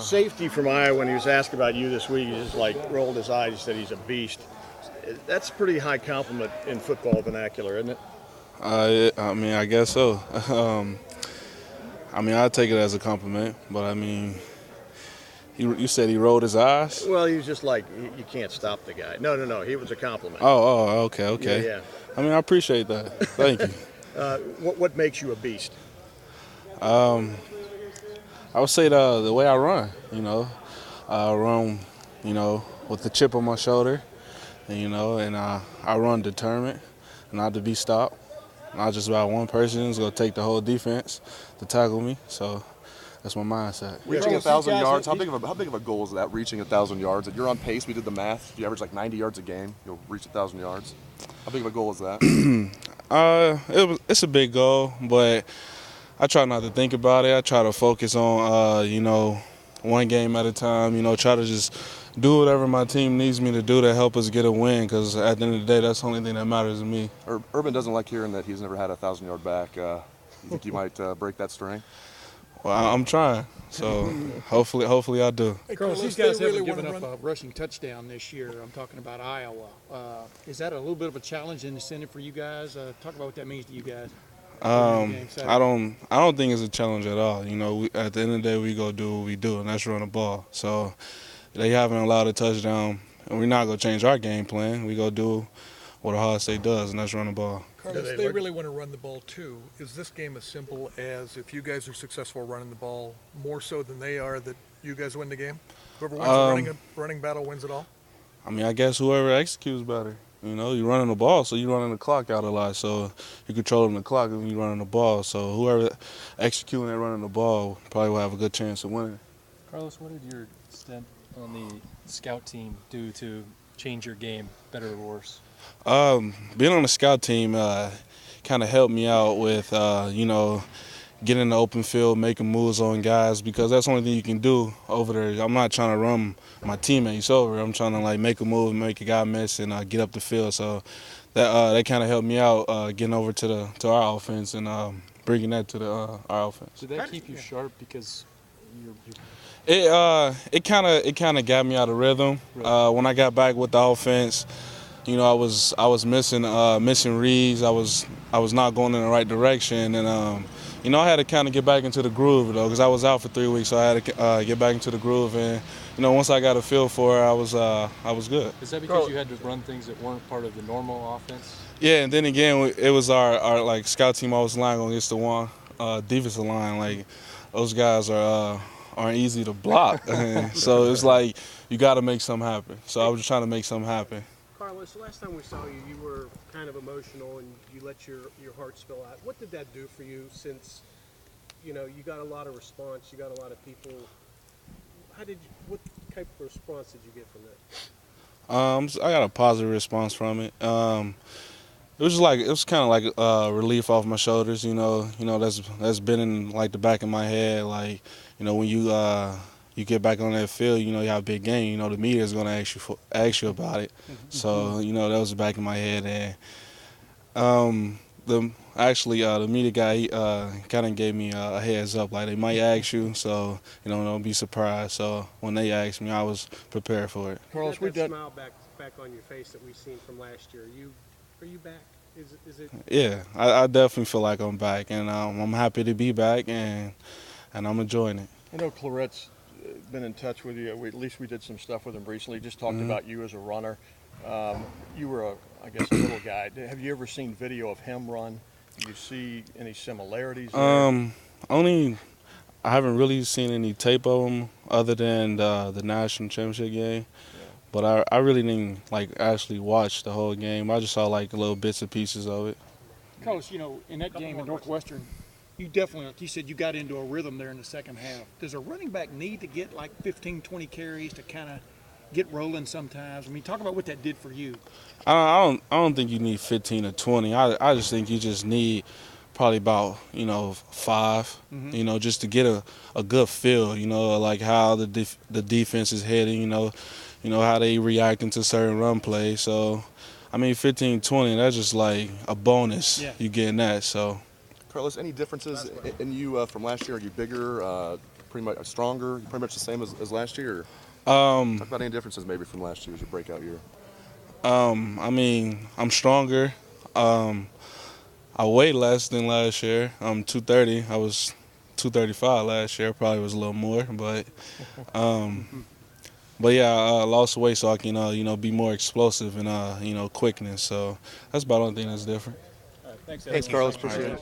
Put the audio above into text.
safety from Iowa, when he was asked about you this week, he just like rolled his eyes. He said he's a beast. That's a pretty high compliment in football vernacular, isn't it? I mean, I guess so. I mean, I take it as a compliment, but I mean, you said he rolled his eyes? Well, he was just like, you can't stop the guy. No. He was a compliment. Okay. Yeah. I mean, I appreciate that. Thank you. What makes you a beast? I would say the way I run, I run, with the chip on my shoulder, and I run determined, not to be stopped. Not just about one person is going to take the whole defense to tackle me. So that's my mindset. Reaching 1,000 yards, how big of a goal is that? Reaching 1,000 yards. You're on pace. We did the math. You average like 90 yards a game. You'll reach 1,000 yards. How big of a goal is that? It's a big goal, but I try not to think about it. I try to focus on, one game at a time. Try to just do whatever my team needs me to do to help us get a win, because at the end of the day, that's the only thing that matters to me. Urban doesn't like hearing that he's never had a 1,000-yard back. You think you might break that string? Well, I'm trying, so hopefully I do. Hey, Carlos, these guys haven't given up a rushing touchdown this year. I'm talking about Iowa. Is that a little bit of a challenge and incentive for you guys? Talk about what that means to you guys. I don't think it's a challenge at all. At the end of the day, we go do what we do, and that's run the ball. So they haven't allowed a touchdown, and we're not going to change our game plan. We go do what Ohio State does, and that's run the ball. Carlos, they really want to run the ball too. Is this game as simple as, if you guys are successful running the ball more so than they are, that you guys win the game? Whoever wins the running battle wins it all? I mean, I guess whoever executes better. You're running the ball, so you're running the clock out a lot. So you're controlling the clock and you're running the ball. So whoever executing and running the ball probably will have a good chance of winning. Carlos, what did your stint on the scout team do to change your game, better or worse? Being on the scout team kind of helped me out with, getting in the open field, making moves on guys, because that's the only thing you can do over there. I'm not trying to run my teammates over. I'm trying to make a move, make a guy miss, and get up the field. So that kind of helped me out getting over to our offense and bringing that to our offense. Did that keep you sharp because you're It kind of got me out of rhythm. Really? When I got back with the offense, I was missing reads. I was not going in the right direction, and I had to kind of get back into the groove though, because I was out for 3 weeks, so I had to get back into the groove. And once I got a feel for it, I was good. Is that because you had to run things that weren't part of the normal offense? Yeah, and then again, it was our scout team. I was lying against the one defensive line. Those guys aren't easy to block. So it's like you got to make something happen. So I was just trying to make something happen. Carlos, the last time we saw you, you were kind of emotional and you let your heart spill out. What did that do for you, since you got a lot of response, you got a lot of people? What type of response did you get from that? I got a positive response from it. It was kind of like relief off my shoulders. That's been in the back of my head. When you get back on that field, you have a big game. The media is going to ask you about it. So that was the back of my head. And the media guy, he kind of gave me a heads up, they might ask you. So don't be surprised. So when they asked me, I was prepared for it. Carlos, that smile back on your face that we've seen from last year. Are you back? Is it? Yeah, I definitely feel like I'm back, and I'm happy to be back, and I'm enjoying it. I know Clarette's been in touch with you. At least we did some stuff with him recently. Just talked about you as a runner. You were a little guy. Have you ever seen video of him run? Do you see any similarities there? I haven't really seen any tape of him other than the national championship game. But I really didn't actually watch the whole game. I just saw little bits and pieces of it. Carlos, in that game at Northwestern, you definitely, like you said, you got into a rhythm there in the second half. Does a running back need to get 15, 20 carries to kind of get rolling sometimes? I mean, talk about what that did for you. I don't think you need 15 or 20. I just think you just need probably about 5. Just to get a good feel. How the defense is heading. How they reacting to certain run plays. So, 15, 20, that's just a bonus. You getting that. So, Carlos, any differences in you from last year? Are you bigger, pretty much stronger, pretty much the same as last year? Um, Talk about any differences maybe from last year as your breakout year. I mean, I'm stronger. I weigh less than last year. I'm 230. I was 235 last year. Probably was a little more, but yeah, I lost weight so I can be more explosive and quickness. So that's about the only thing that's different. All right, thanks, Thanks, Carlos. Appreciate it.